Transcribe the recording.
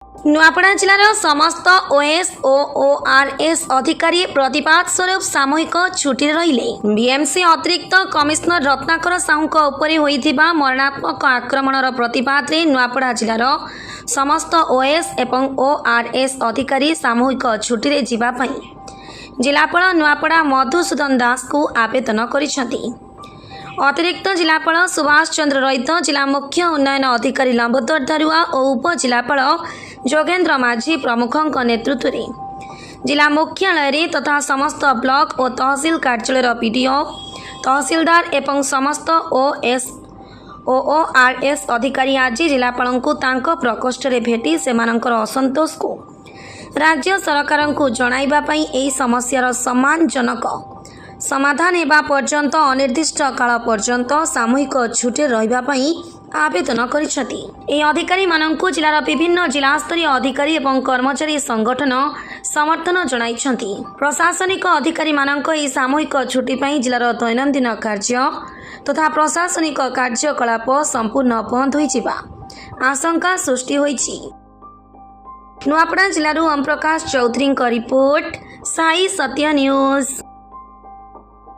नुआपड़ा जिलार समस्त ओएस ओ ओआरएस अधिकारी प्रतिवाद स्वरूप सामूहिक छुट्टी रहिले। बीएमसी अतिरिक्त कमिशनर रत्नाकर साहूक उपरे होइथिबा मरणात्मक आक्रमणर प्रतिवाद रे नुआपड़ा जिलार समस्त ओएस एवं ओआरएस अधिकारी सामूहिक छुट्टी रे जिबा पई जिलापाल नुआपड़ा मधुसूदन दास को आवेदन करिसेंती। अतिरिक्त जिलापाल सुभाष चंद्र रईत, जिला मुख्य उन्नयन अधिकारी लंबोदर धरुआ और उप जिलापाल जोगेन्द्र माझी प्रमुखों नेतृत्व में जिला मुख्यालय तथा समस्त ब्लॉक और तहसील कार्यालय पीडीओ, तहसीलदार एवं समस्त ओआरएस अधिकारी आज जिलापाल को तांको प्रकोष्ठ रे भेटी सेमानंकर असंतोष को राज्य सरकार को जणाइबा पई एई समस्यार सम्मानजनक समाधान हेबा पर्यंत अनिर्दिष्ट काल पर्यंत सामूहिक छुट्टी रहिबा पई आवेदन करिसेंती। एई अधिकारी माननकु जिलार विभिन्न जिला स्तरीय अधिकारी एवं कर्मचारी संगठन समर्थन जणाइछंती। प्रशासनिक अधिकारी माननक एई सामूहिक छुट्टी पई जिलार दैनन्दिन कार्य तथा प्रशासनिक कार्यकलाप संपूर्ण बंद होइजिबा आशंका सृष्टि होइछि। नुआपड़ा जिलारू ओम प्रकाश चौधरी रिपोर्ट, साई सत्य न्यूज।